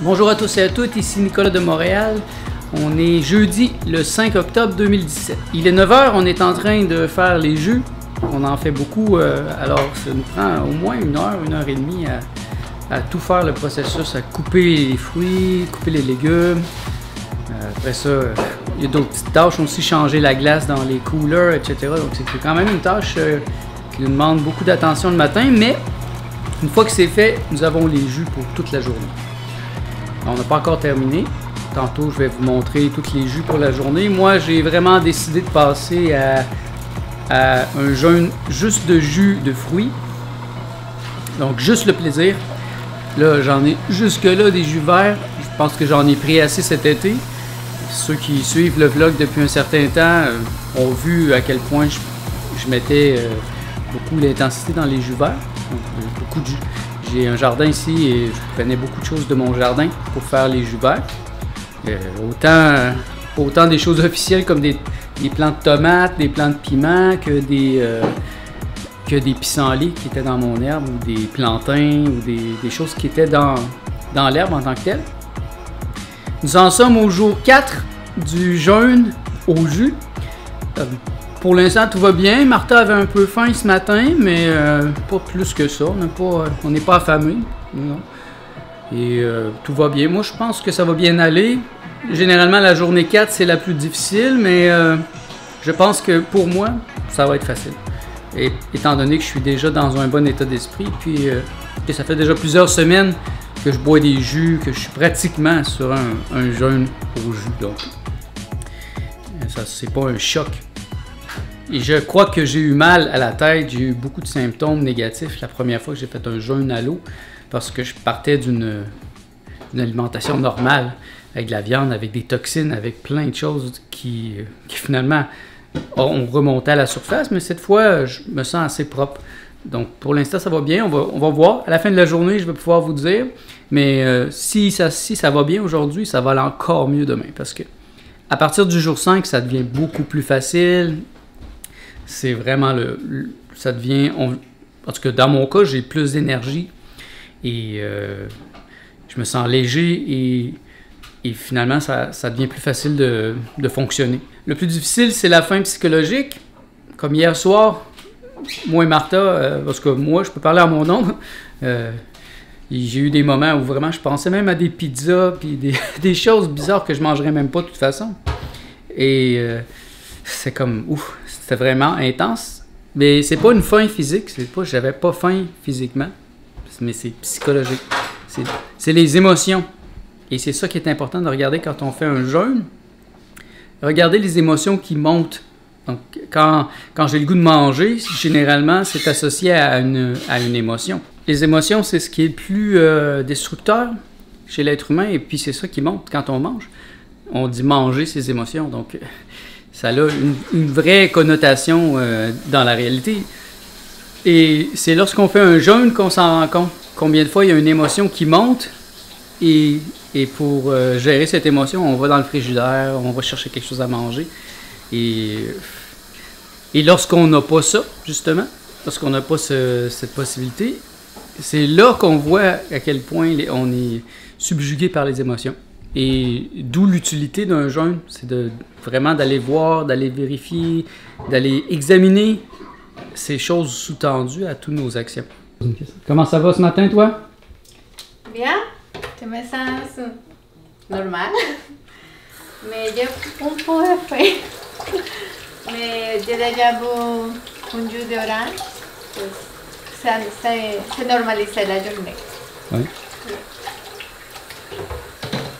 Bonjour à tous et à toutes, ici Nicolas de Montréal. On est jeudi le 5 octobre 2017. Il est 9 h, on est en train de faire les jus. On en fait beaucoup, alors ça nous prend au moins une heure et demie à tout faire le processus, à couper les fruits, couper les légumes. Après ça, il y a d'autres petites tâches aussi, changer la glace dans les coolers, etc. Donc c'est quand même une tâche qui nous demande beaucoup d'attention le matin, mais une fois que c'est fait, nous avons les jus pour toute la journée. On n'a pas encore terminé. Tantôt, je vais vous montrer tous les jus pour la journée. Moi, j'ai vraiment décidé de passer à un jeûne juste de jus de fruits. Donc, juste le plaisir. Là, j'en ai jusque-là des jus verts. Je pense que j'en ai pris assez cet été. Ceux qui suivent le vlog depuis un certain temps ont vu à quel point je mettais beaucoup l'intensité dans les jus verts. Donc, beaucoup de jus. J'ai un jardin ici et je prenais beaucoup de choses de mon jardin pour faire les jus verts. Autant des choses officielles comme des plants de tomates, des plants de piment, que des pissenlits qui étaient dans mon herbe, ou des plantains, ou des choses qui étaient dans l'herbe en tant que telle. Nous en sommes au jour 4 du jeûne au jus. Pour l'instant, tout va bien. Martha avait un peu faim ce matin, mais pas plus que ça. On n'est pas affamé. Non. Et tout va bien. Moi, je pense que ça va bien aller. Généralement, la journée 4, c'est la plus difficile, mais je pense que pour moi, ça va être facile. Et, étant donné que je suis déjà dans un bon état d'esprit, puis que ça fait déjà plusieurs semaines que je bois des jus, que je suis pratiquement sur un jeûne au jus. Donc, ça, c'est pas un choc. Et je crois que j'ai eu mal à la tête, j'ai eu beaucoup de symptômes négatifs la première fois que j'ai fait un jeûne à l'eau, parce que je partais d'une alimentation normale, avec de la viande, avec des toxines, avec plein de choses qui finalement ont remonté à la surface, mais cette fois, je me sens assez propre. Donc pour l'instant, ça va bien, on va voir. À la fin de la journée, je vais pouvoir vous dire, mais si ça va bien aujourd'hui, ça va aller encore mieux demain, parce que à partir du jour 5, ça devient beaucoup plus facile. C'est vraiment ça devient, en tout cas dans mon cas, j'ai plus d'énergie et je me sens léger et finalement ça devient plus facile de fonctionner. Le plus difficile, c'est la faim psychologique. Comme hier soir, moi et Martha, parce que moi je peux parler à mon nom, j'ai eu des moments où vraiment je pensais même à des pizzas puis des choses bizarres que je mangerais même pas de toute façon. Et c'est comme ouf. C'était vraiment intense, mais c'est pas une faim physique, j'avais pas faim physiquement, mais c'est psychologique, c'est les émotions, et c'est ça qui est important de regarder quand on fait un jeûne, regardez les émotions qui montent. Donc quand j'ai le goût de manger, généralement c'est associé à une émotion. Les émotions, c'est ce qui est le plus destructeur chez l'être humain, et puis c'est ça qui monte quand on mange. On dit manger ses émotions, donc ça a une vraie connotation dans la réalité. Et c'est lorsqu'on fait un jeûne qu'on s'en rend compte. Combien de fois il y a une émotion qui monte et pour gérer cette émotion, on va dans le frigidaire, on va chercher quelque chose à manger. Et lorsqu'on n'a pas ça, justement, lorsqu'on n'a pas cette possibilité, c'est là qu'on voit à quel point on est subjugué par les émotions. Et d'où l'utilité d'un jeûne, c'est vraiment d'aller voir, d'aller vérifier, d'aller examiner ces choses sous-tendues à toutes nos actions. Comment ça va ce matin, toi? Bien, je me sens normal, mais j'ai un peu de faim. Mais j'ai déjà bu un jus d'orange, c'est normalisé la journée. Oui.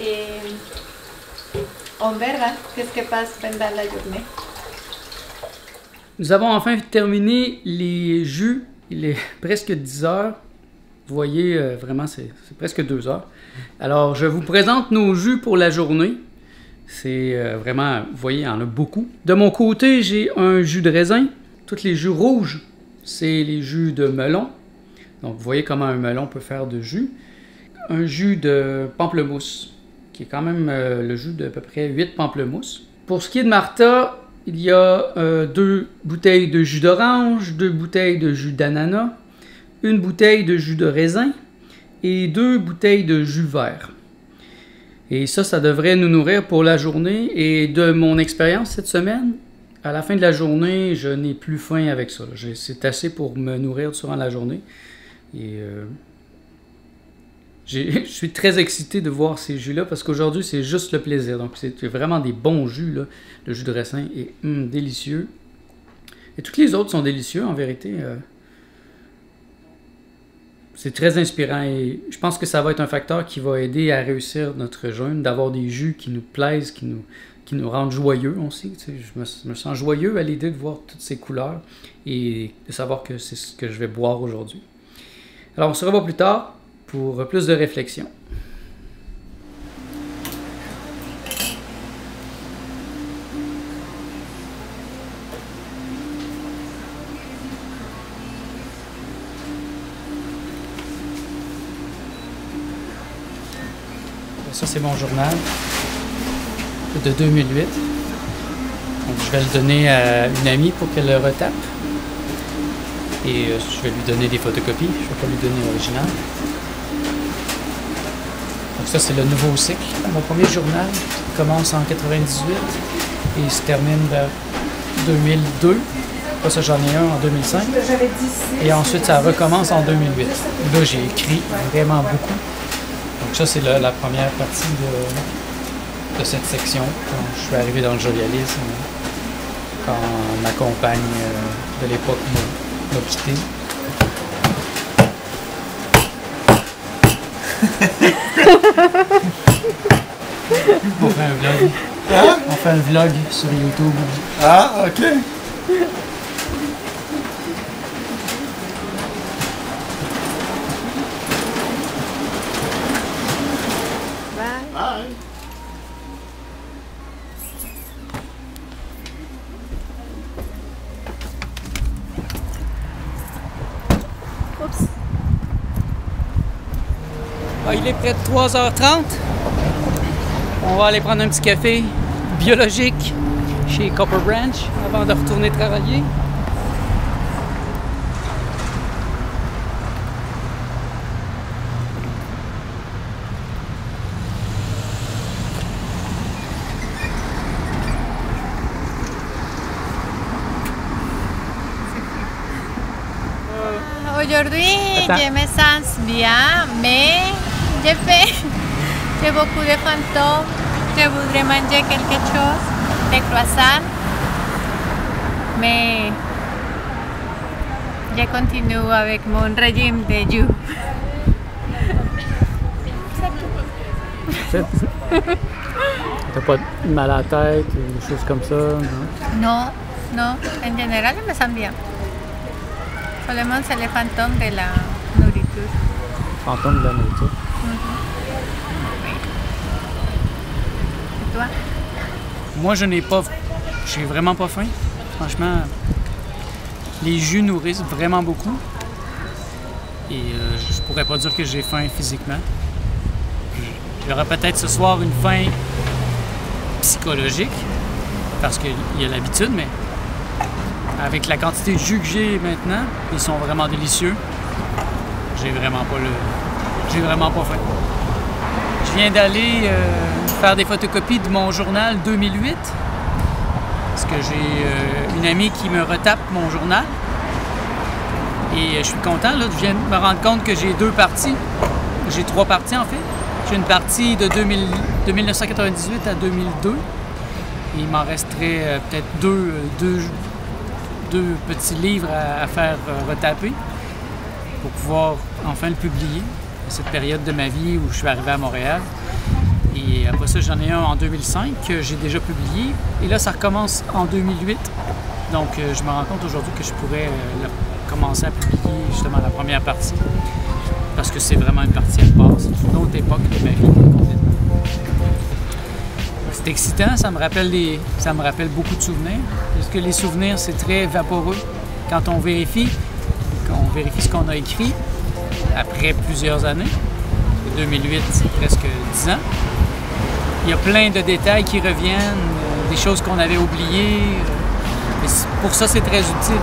Et en verdad, qu'est-ce qui passe pendant la journée? Nous avons enfin terminé les jus. Il est presque 10 heures. Vous voyez, vraiment, c'est presque 2 heures. Alors, je vous présente nos jus pour la journée. C'est vraiment, vous voyez, il y en a beaucoup. De mon côté, j'ai un jus de raisin. Tous les jus rouges, c'est les jus de melon. Donc, vous voyez comment un melon peut faire de jus. Un jus de pamplemousse, qui est quand même le jus d'à peu près 8 pamplemousses. Pour ce qui est de Martha, il y a 2 bouteilles de jus d'orange, 2 bouteilles de jus d'ananas, 1 bouteille de jus de raisin et 2 bouteilles de jus vert. Et ça devrait nous nourrir pour la journée. Et de mon expérience cette semaine, à la fin de la journée, je n'ai plus faim avec ça. C'est assez pour me nourrir durant la journée. Et je suis très excité de voir ces jus-là parce qu'aujourd'hui, c'est juste le plaisir. Donc, c'est vraiment des bons jus, là. Le jus de raisin est délicieux. Et tous les autres sont délicieux, en vérité. C'est très inspirant et je pense que ça va être un facteur qui va aider à réussir notre jeûne, d'avoir des jus qui nous plaisent, qui nous rendent joyeux aussi. Tu sais, je me sens joyeux à l'idée de voir toutes ces couleurs et de savoir que c'est ce que je vais boire aujourd'hui. Alors, on se revoit plus tard pour plus de réflexion. Ça, c'est mon journal de 2008. Donc, je vais le donner à une amie pour qu'elle le retape. Et je vais lui donner des photocopies. Je ne vais pas lui donner l'original. Donc ça, c'est le nouveau cycle. Mon premier journal commence en 98 et se termine vers 2002. Là, ça, j'en ai un en 2005. Et ensuite, ça recommence en 2008. Là, j'ai écrit vraiment beaucoup. Donc ça, c'est la première partie de cette section, quand je suis arrivé dans le jovialisme, quand ma compagne de l'époque m'a quitté. On fait un vlog. Hein? On fait un vlog sur YouTube. Ah, ok. Bye. Oups. Ah, il est près de 3h30. On va aller prendre un petit café biologique chez Copper Branch avant de retourner travailler. Aujourd'hui, Attends. je me sens bien, mais j'ai beaucoup de fantômes. Je voudrais manger quelque chose, des croissants, mais je continue avec mon régime de jus. T'as pas mal à la tête ou des choses comme ça, non? Non, non, en général, je me sens bien. Seulement, c'est les fantômes de la nourriture. Fantôme de la nourriture. Et toi? Moi, j'ai vraiment pas faim. Franchement, les jus nourrissent vraiment beaucoup. Et je pourrais pas dire que j'ai faim physiquement. J'aurai peut-être ce soir une faim psychologique, parce qu'il y a l'habitude, mais avec la quantité de jus que j'ai maintenant, ils sont vraiment délicieux. J'ai vraiment pas faim. Je viens d'aller faire des photocopies de mon journal 2008, parce que j'ai une amie qui me retape mon journal. Et je suis content, là, je viens de me rendre compte que j'ai 2 parties. J'ai 3 parties en fait. J'ai une partie de 1998 à 2002. Et il m'en resterait peut-être deux petits livres à faire retaper pour pouvoir enfin le publier. Cette période de ma vie où je suis arrivé à Montréal. Et après ça, j'en ai un en 2005 que j'ai déjà publié. Et là, ça recommence en 2008. Donc, je me rends compte aujourd'hui que je pourrais commencer à publier justement la première partie. Parce que c'est vraiment une partie à part. C'est une autre époque de ma vie complètement. C'est excitant, ça me rappelle beaucoup de souvenirs. Parce que les souvenirs, c'est très vaporeux. Quand on vérifie ce qu'on a écrit, après plusieurs années, 2008, c'est presque 10 ans, il y a plein de détails qui reviennent, des choses qu'on avait oubliées. Et pour ça, c'est très utile.